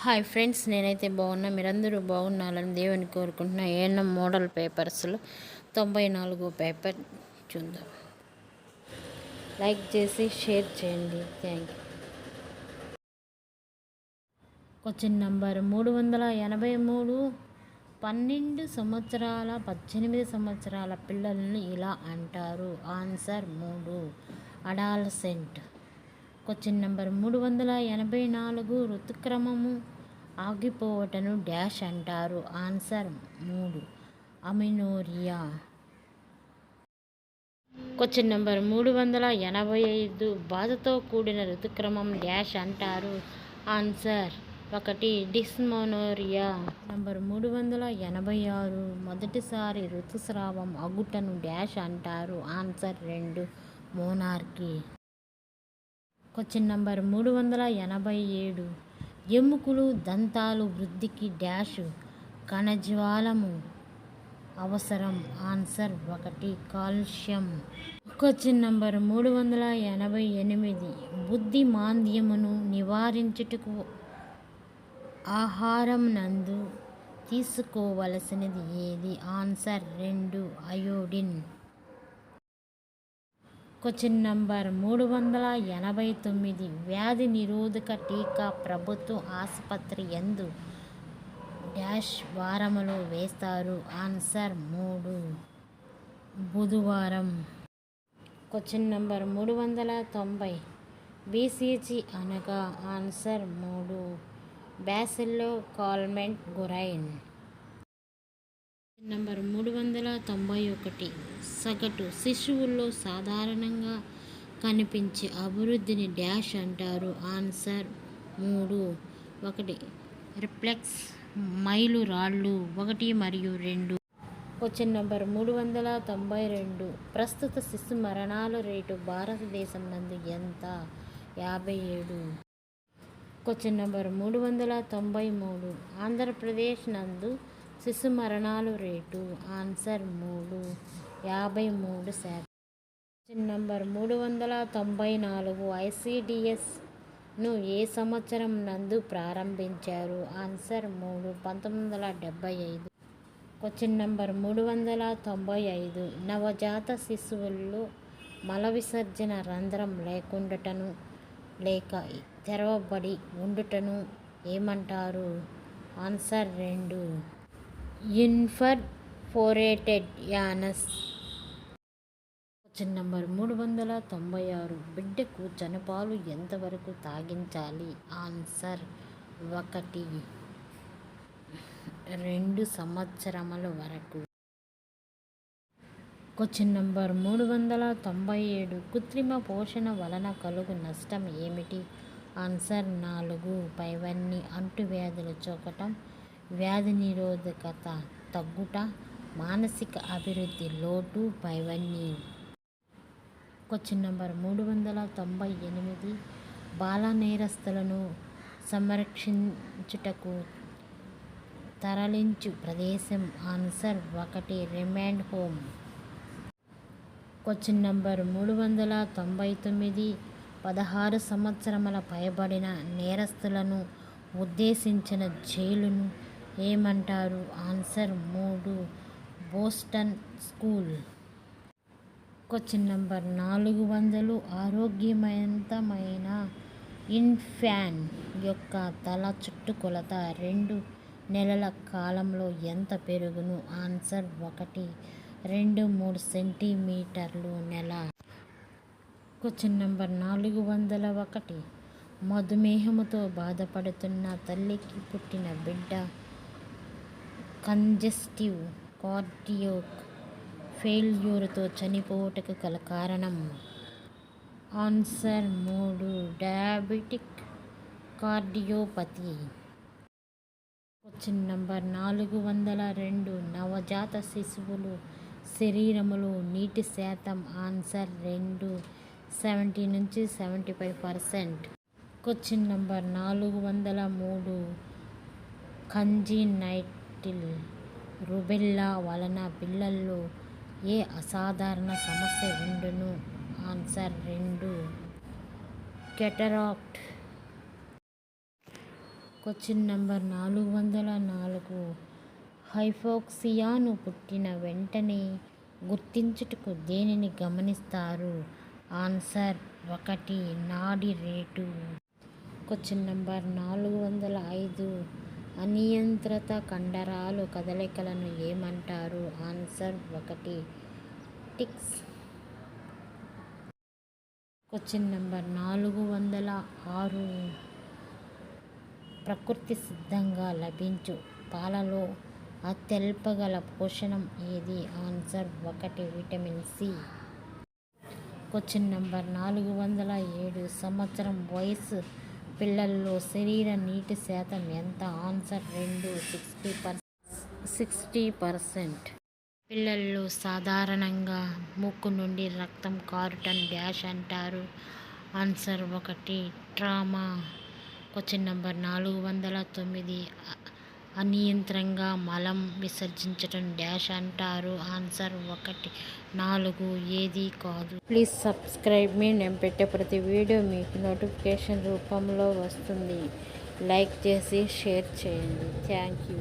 Hi friends, నేనైతే బాగున్నా. మీరందరూ బాగున్నారని దేవుని కోరుకుంటున్నా. ఏఎన్ఎం మోడల్ పేపర్స్లో 94 పేపర్ చూద్దాం. లైక్ చేసి షేర్ చేయండి. Thank you. Question number 383. 12 సంవత్సరాల 18 సంవత్సరాల పిల్లల్ని ఇలా అంటారు. Answer 3 adolescent. Question number 384. ఋతుక్రమము ఆగిపోవటను డాష్ అంటారు. Answer 3 amenorrhoea. Question number 385. బాధతో కూడిన ఋతుక్రమం డాష్ అంటారు. Answer 1 dysmenorrhoea. నంబర్ 386. మొదటిసారి ఋతుస్రావం అగుటను డాష్ అంటారు. Answer 2 menarche. Question number 387. ఎముకలు దంతాలు వృద్ధికి డాష్ కణజాలము అవసరం. Answer 1 calcium. Question number 388. బుద్ధి మాంద్యమును నివారించుటకు ఆహారం నందు తీసుకోవలసినది ఏది? Answer 2 iodine. Question number 389. వ్యాధి నిరోధక టీకా ప్రభుత్వ ఆసుపత్రి యందు డాష్ వారములో వేస్తారు. ఆన్సర్ 3 బుధవారం. Question number 390. బీసీజీ అనగా? ఆన్సర్ 3 బ్యాసిల్లో కాల్మెంట్ గురైన్. నంబర్ 391. సగటు శిశువుల్లో సాధారణంగా కనిపించే అభివృద్ధిని డాష్ అంటారు. ఆన్సర్ 3 1 రిఫ్లెక్స్ మైలురాళ్ళు 1 మరియు 2. Question number 392. ప్రస్తుత శిశు మరణాల రేటు భారతదేశం నందు ఎంత? 57. Question number 393. ఆంధ్రప్రదేశ్ నందు శిశు మరణాలు రేటు? ఆన్సర్ 3 53%. Question number 394. ఐసిడిఎస్ను ఏ సంవత్సరం నందు ప్రారంభించారు? ఆన్సర్ 3 1975. Question number 395. నవజాత శిశువుల్లో మల విసర్జన రంధ్రం లేకుండాటను లేక తెరవబడి ఉండుటను ఏమంటారు? Answer 2 imperforated anus. Question number 396. బిడ్డకు చనుపాలు ఎంతవరకు తాగించాలి? ఆన్సర్ 1 2 సంవత్సరముల వరకు. Question number 397. కృత్రిమ పోషణ వలన కలుగు నష్టం ఏమిటి? ఆన్సర్ 4 పైవన్నీ అంటువ్యాధులు సోకటం, వ్యాధి నిరోధకత తగ్గుట, మానసిక అభివృద్ధి లోటు పైవన్నీ. Question number 398. బాల నేరస్తులను సంరక్షించుటకు తరలించు ప్రదేశం? Answer 1 remand home. Question number 399. 16 సంవత్సరముల పైబడిన నేరస్తులను ఉద్దేశించిన జైలును ఏమంటారు? Answer 3 Boston school. Question number 400. ఆరోగ్యవంతమైన ఇన్ఫాన్ యొక్క తల చుట్టుకొలత 2 నెలల కాలంలో ఎంత పెరుగును? ఆన్సర్ 1 2-3 సెంటీమీటర్లు నెల. Question number 401. మధుమేహముతో బాధపడుతున్న తల్లికి పుట్టిన బిడ్డ కంజెస్టివ్ కార్డియాక్ ఫెయిల్యూర్తో చనిపోవుటకు గల కారణం? Answer 3 diabetic cardiopathy. Question number 402. నవజాత శిశువులు శరీరములో నీటి శాతం? Answer 2 70-75%. Question number 403. Congenital rubella వలన పిల్లల్లో ఏ అసాధారణ సమస్య ఉండును? Answer 2 cataract. Question number 404. హైపోక్సియాను పుట్టిన వెంటనే గుర్తించుటకు దేనిని గమనిస్తారు? ఆన్సర్ 1. నాడీ రేటు. Question number 405. అనియంత్రిత కండరాలు కదలికలను ఏమంటారు? ఆన్సర్ 1. టిక్స్. Question number 406. ప్రకృతి సిద్ధంగా లభించు పాలలో అత్యల్పగల పోషణం ఏది? Answer 1. Vitamin C. Question number 407. సంవత్సరం వయసు పిల్లల్లో శరీర నీటి శాతం ఎంత? ఆన్సర్ 2. 60%. పిల్లల్లో సాధారణంగా ముక్కు నుండి రక్తం కారుటను డాష్ అంటారు? ఆన్సర్ 1. ట్రామా. Question number 409. అనియంత్రంగా మలం విసర్జించటం డాష్ అంటారు? ఆన్సర్ 1. 4. ఏది కాదు. ప్లీజ్ సబ్స్క్రైబ్ మీ. నేను పెట్టే ప్రతి వీడియో మీకు నోటిఫికేషన్ రూపంలో వస్తుంది. లైక్ చేసి షేర్ చేయండి. Thank you.